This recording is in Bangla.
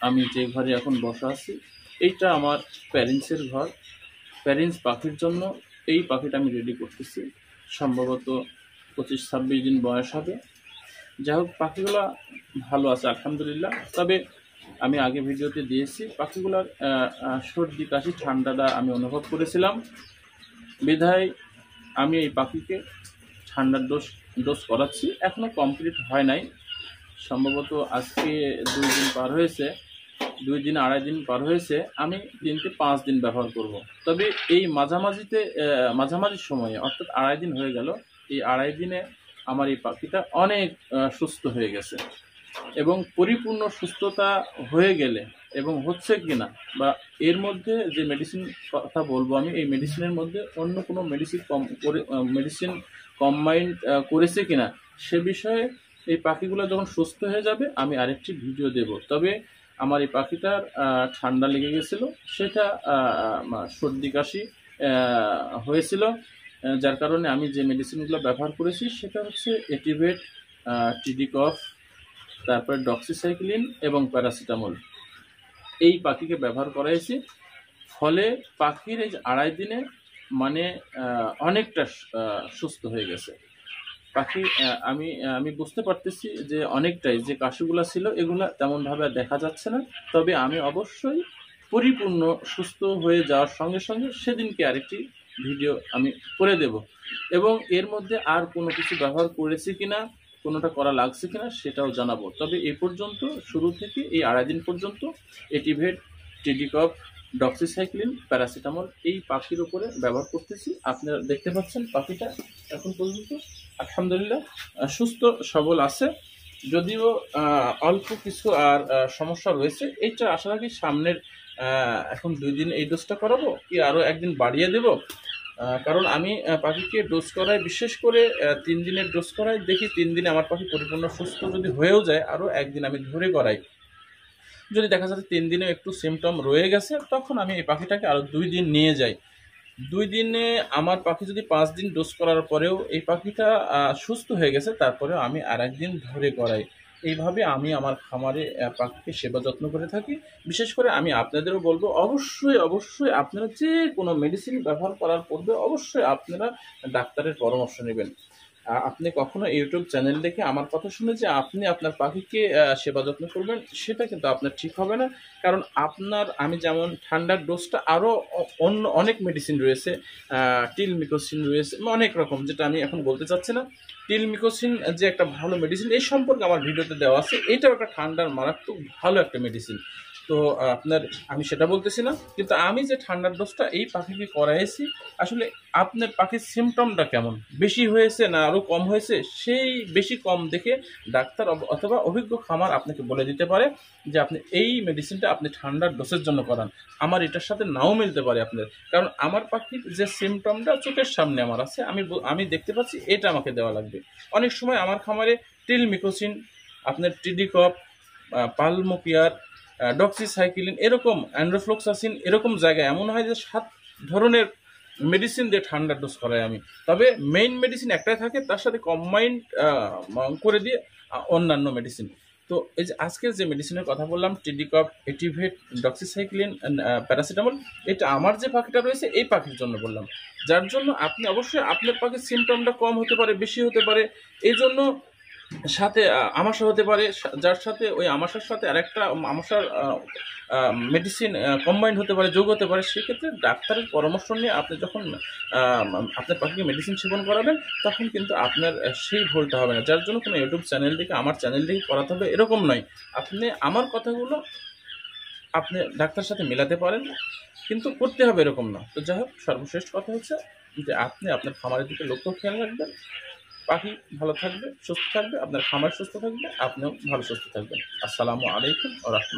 আমি যে ঘরে এখন বসা আছি এইটা আমার প্যারেন্টসের ঘর। প্যারেন্টস পাখির জন্য এই পাখিটা আমি রেডি করতেছি। সম্ভবত 25-26 দিন বয়স হবে। যাই হোক, পাখিগুলা ভালো আছে আলহামদুলিল্লাহ। তবে আমি আগে ভিডিওতে দিয়েছি পাখিগুলার সর্দি কাশি ঠান্ডাটা আমি অনুভব করেছিলাম, বিধায় আমি এই পাখিকে ঠান্ডার ডোজ করাচ্ছি। এখনও কমপ্লিট হয় নাই, সম্ভবত আজকে 2 দিন পার হয়েছে, 2 দিন 2.5 দিন পার হয়েছে। আমি 3-5 দিন ব্যবহার করব। তবে এই মাঝামাঝি সময়ে অর্থাৎ 2.5 দিন হয়ে গেল, এই 2.5 দিনে আমার এই পাখিটা অনেক সুস্থ হয়ে গেছে। এবং পরিপূর্ণ সুস্থতা হয়ে গেলে এবং হচ্ছে কিনা বা এর মধ্যে যে মেডিসিন কথা বলবো আমি, এই মেডিসিনের মধ্যে অন্য কোনো মেডিসিন কম্বাইন্ড করেছে কিনা সে বিষয়ে এই পাখিগুলো যখন সুস্থ হয়ে যাবে আমি আরেকটি ভিডিও দেব। তবে আমার এই পাখিটার ঠান্ডা লেগে গেছিল, সেটা সর্দি কাশি হয়েছিল, যার কারণে আমি যে মেডিসিনগুলো ব্যবহার করেছি সেটা হচ্ছে এটিভেট, টিডি কফ, তারপরে ডক্সিসাইক্লিন এবং প্যারাসিটামল। এই পাখিকে ব্যবহার করাইছি, ফলে পাখির এই 2.5 দিনে মানে অনেকটা সুস্থ হয়ে গেছে পাখি। আমি বুঝতে পারতেছি যে অনেকটাই যে কাশিগুলো ছিল এগুলা তেমনভাবে দেখা যাচ্ছে না। তবে আমি অবশ্যই পরিপূর্ণ সুস্থ হয়ে যাওয়ার সঙ্গে সঙ্গে সেদিনকে আরেকটি ভিডিও আমি করে দেব, এবং এর মধ্যে আর কোনো কিছু ব্যবহার করেছি কিনা, কোনোটা করা লাগছে কিনা সেটাও জানাবো। তবে এই পর্যন্ত শুরু থেকে এই 2.5 দিন পর্যন্ত এটিভেট, টিডিকফ, ডক্সিসাইক্লিন, প্যারাসিটামল এই পাখির উপরে ব্যবহার করতেছি। আপনারা দেখতে পাচ্ছেন পাখিটা এখন পর্যন্ত আলহামদুলিল্লাহ সুস্থ সবল আছে। যদিও অল্প কিছু আর সমস্যা রয়েছে, এইটা আশা রাখি সামনের এখন 2 দিন এই ডোজটা করাবো, কি আরও 1 দিন বাড়িয়ে দেব। কারণ আমি পাখিকে ডোজ করাই, বিশেষ করে 3 দিনের ডোজ করাই, দেখি 3 দিনে আমার পাখি পরিপূর্ণ সুস্থ যদি হয়েও যায় আরও 1 দিন আমি ধরে করাই। যদি দেখা যাচ্ছে 3 দিনে একটু সিমটম রয়ে গেছে, তখন আমি এই পাখিটাকে আরও 2 দিন নিয়ে যাই। 2 দিনে আমার পাখি যদি 5 দিন ডোজ করার পরেও এই পাখিটা সুস্থ হয়ে গেছে, তারপরেও আমি আর 1 দিন ধরে করাই। এইভাবে আমি আমার খামারে পাখিকে সেবা যত্ন করে থাকি। বিশেষ করে আমি আপনাদেরও বলবো, অবশ্যই আপনারা যে কোনো মেডিসিন ব্যবহার করার পূর্বে অবশ্যই আপনারা ডাক্তারের পরামর্শ নেবেন। আপনি কখনো ইউটিউব চ্যানেল দেখে আমার কথা শুনে যে আপনি আপনার পাখিকে সেবা যত্ন করবেন, সেটা কিন্তু আপনার ঠিক হবে না। কারণ আমি যেমন ঠান্ডার ডোজটা আরও অন্য অনেক মেডিসিন রয়েছে, টিলমিকোসিন রয়েছে, অনেক রকম, যেটা আমি এখন বলতে চাচ্ছি না। টিলমিকোসিন যে একটা ভালো মেডিসিন, এই সম্পর্কে আমার ভিডিওতে দেওয়া আছে। এটাও একটা ঠান্ডার মারাত্মক ভালো একটা মেডিসিন। তো আমি সেটা বলতেছি না, কিন্তু আমি যে ঠান্ডার ডোজটা এই পাখিকে করাইছি, আসলে আপনার পাখির সিমটমটা কেমন, বেশি হয়েছে না আরও কম হয়েছে, সেই বেশি কম দেখে ডাক্তার অথবা অভিজ্ঞ খামার আপনাকে বলে দিতে পারে যে আপনি এই মেডিসিনটা আপনি ঠান্ডার ডোজের জন্য করান। আমার এটার সাথে নাও মিলতে পারে আপনার, কারণ আমার পাখির যে সিমটমটা চোখের সামনে আমার আছে, আমি দেখতে পাচ্ছি এটা আমাকে দেওয়া লাগবে। অনেক সময় আমার খামারে টিলমিকোসিন, আপনার টিডিকপ, পালমোপিয়ার, ডক্সিসাইক্লিন, এরকম অ্যান্ড্রোফ্লোক্সাসিন, এরকম জায়গায় এমন হয় যে 7 ধরনের মেডিসিন দিয়ে ঠান্ডার ডোজ করাই আমি। তবে মেইন মেডিসিন একটাই থাকে, তার সাথে কম্বাইন্ড করে দিয়ে অন্যান্য মেডিসিন। তো এই যে আজকের যে মেডিসিনের কথা বললাম, টিডিকপ, এটিভেট, ডক্সিসাইক্লিন, প্যারাসিটামল, এটা আমার যে পাখিটা রয়েছে এই পাখির জন্য বললাম। যার জন্য আপনি অবশ্যই আপনার পাখির সিমটমটা কম হতে পারে, বেশি হতে পারে, এই জন্য সাথে আমাশা হতে পারে, যার সাথে ওই আমাশার সাথে আরেকটা আমাশার মেডিসিন কম্বাইন্ড হতে পারে, যোগ হতে পারে। সেক্ষেত্রে ডাক্তারের পরামর্শ নিয়ে আপনি যখন আপনার পাখিকে মেডিসিন সেবন করাবেন, তখন কিন্তু আপনার সেই ভুলটা হবে না। যার জন্য কোনো ইউটিউব চ্যানেল থেকে, আমার চ্যানেল থেকে করাতে হবে এরকম নয়। আপনি আমার কথাগুলো আপনি ডাক্তারের সাথে মেলাতে পারেন, কিন্তু করতে হবে এরকম না। তো যাই হোক, সর্বশ্রেষ্ঠ কথা হচ্ছে যে আপনি আপনার খামারের দিকে লক্ষ্য খেয়াল রাখবেন, পাখি ভালো থাকবে, সুস্থ থাকবে, আপনার খামার সুস্থ থাকবে, আপনিও ভালো সুস্থ থাকবেন। আসসালামু আলাইকুম ওয়া রাহমাতুল্লাহ।